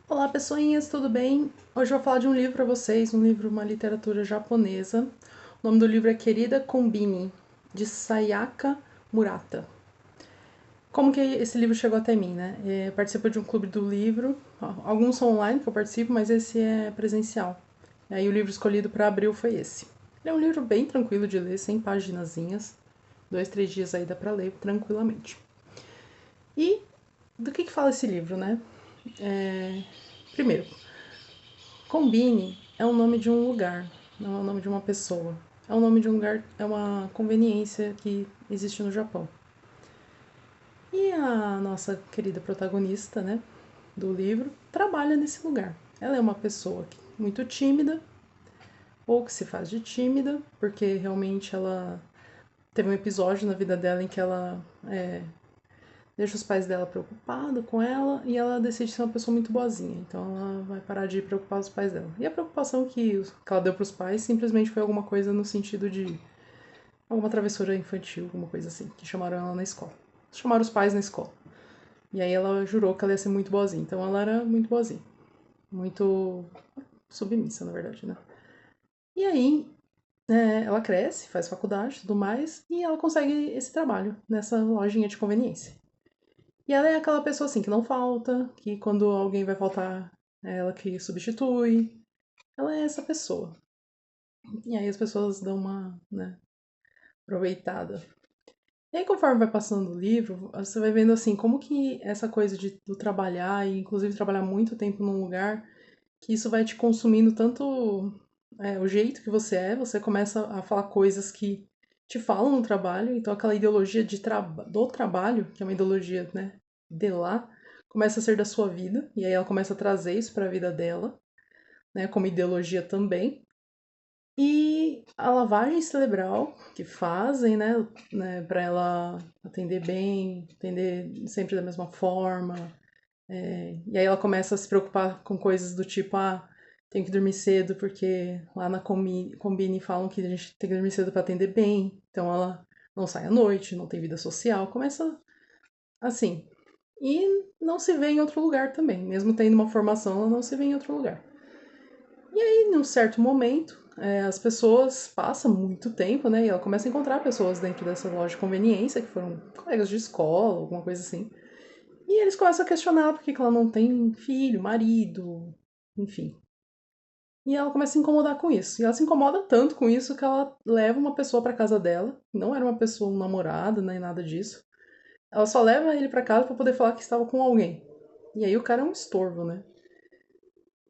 Olá, pessoinhas, tudo bem? Hoje eu vou falar de um livro para vocês, uma literatura japonesa. O nome do livro é Querida Kombini, de Sayaka Murata. Como que esse livro chegou até mim, né? Eu participo de um clube do livro, alguns são online que eu participo, mas esse é presencial. E aí o livro escolhido para abril foi esse. Ele é um livro bem tranquilo de ler, 100 paginazinhas, 2, 3 dias aí dá para ler tranquilamente. E do que fala esse livro, né? Primeiro, Combine é o nome de um lugar, não é o nome de uma pessoa. É o nome de um lugar, é uma conveniência que existe no Japão. E a nossa querida protagonista, né, do livro, trabalha nesse lugar. Ela é uma pessoa muito tímida, ou que se faz de tímida, porque realmente ela teve um episódio na vida dela em que ela deixa os pais dela preocupados com ela e ela decide ser uma pessoa muito boazinha. Então ela vai parar de preocupar os pais dela. E a preocupação que ela deu pros pais simplesmente foi alguma coisa no sentido de alguma travessura infantil, alguma coisa assim, que chamaram ela na escola. Chamaram os pais na escola. E aí ela jurou que ela ia ser muito boazinha. Então ela era muito boazinha. Muito submissa, na verdade, né? E aí ela cresce, faz faculdade e tudo mais, e ela consegue esse trabalho nessa lojinha de conveniência. E ela é aquela pessoa assim que não falta, que quando alguém vai faltar, é ela que substitui. Ela é essa pessoa. E aí as pessoas dão uma, né, aproveitada. E aí conforme vai passando o livro, você vai vendo assim como que essa coisa do trabalhar e inclusive trabalhar muito tempo num lugar, que isso vai te consumindo tanto o jeito que você começa a falar coisas que te falam no trabalho, então aquela ideologia do trabalho, que é uma ideologia, né, de lá, começa a ser da sua vida, e aí ela começa a trazer isso para a vida dela, né, como ideologia também. E a lavagem cerebral que fazem, né, para ela atender bem, atender sempre da mesma forma, e aí ela começa a se preocupar com coisas do tipo, tenho que dormir cedo porque lá na Combine falam que a gente tem que dormir cedo para atender bem. Então ela não sai à noite, não tem vida social, começa assim. E não se vê em outro lugar também, mesmo tendo uma formação, ela não se vê em outro lugar. E aí, num certo momento, as pessoas passam muito tempo, né? E ela começa a encontrar pessoas dentro dessa loja de conveniência, que foram colegas de escola, alguma coisa assim. E eles começam a questionar por que ela não tem filho, marido, enfim. E ela começa a se incomodar com isso. E ela se incomoda tanto com isso que ela leva uma pessoa para casa dela. Não era uma pessoa, um namorado, nem nada disso. Ela só leva ele para casa para poder falar que estava com alguém. E aí o cara é um estorvo, né?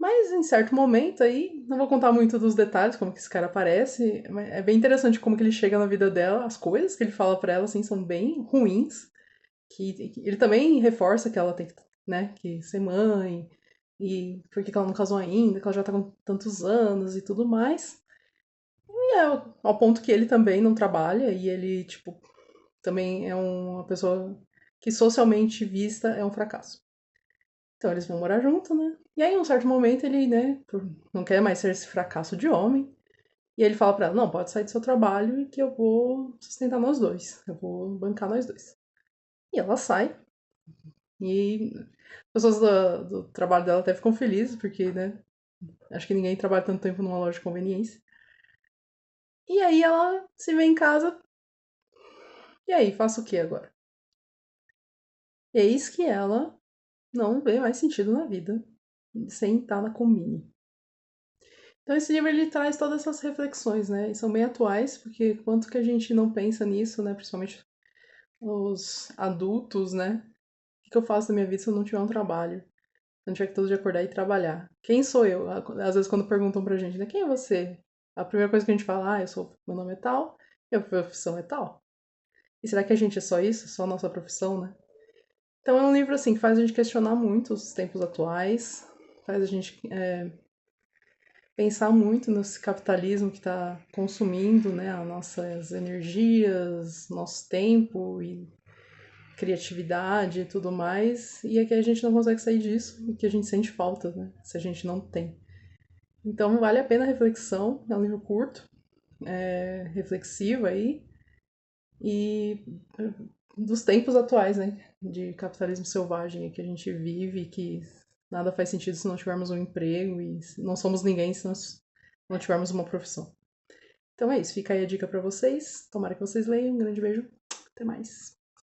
Mas em certo momento aí, não vou contar muito dos detalhes, como que esse cara aparece, mas é bem interessante como que ele chega na vida dela, as coisas que ele fala para ela, assim, são bem ruins, que ele também reforça que ela tem que, né, que ser mãe, e por que ela não casou ainda, que ela já tá com tantos anos e tudo mais. E é ao ponto que ele também não trabalha, e ele, tipo, também é uma pessoa que socialmente vista é um fracasso. Então eles vão morar junto, né? E aí, em um certo momento, ele, né, não quer mais ser esse fracasso de homem. E ele fala pra ela: não, pode sair do seu trabalho e que eu vou sustentar nós dois. Eu vou bancar nós dois. E ela sai. E as pessoas do trabalho dela até ficam felizes, porque, né, acho que ninguém trabalha tanto tempo numa loja de conveniência. E aí ela se vê em casa. E aí, faço o que agora? E eis que ela não vê mais sentido na vida sem estar na Combine. Então esse livro ele traz todas essas reflexões, né? E são bem atuais, porque quanto que a gente não pensa nisso, né? Principalmente os adultos, né? O que eu faço da minha vida se eu não tiver um trabalho? Se eu não tiver que todo dia acordar e trabalhar? Quem sou eu? Às vezes quando perguntam pra gente, né? Quem é você? A primeira coisa que a gente fala, meu nome é tal, e a profissão é tal. E será que a gente é só isso? Só a nossa profissão, né? Então é um livro, assim, que faz a gente questionar muito os tempos atuais, faz a gente pensar muito nesse capitalismo que está consumindo, né, as nossas energias, nosso tempo e criatividade e tudo mais, e é que a gente não consegue sair disso e que a gente sente falta, né, se a gente não tem. Então vale a pena a reflexão, é um livro curto, reflexivo aí, e dos tempos atuais, né, de capitalismo selvagem que a gente vive, que Nada faz sentido se não tivermos um emprego e não somos ninguém se nós não tivermos uma profissão. Então é isso, fica aí a dica pra vocês. Tomara que vocês leiam. Um grande beijo. Até mais.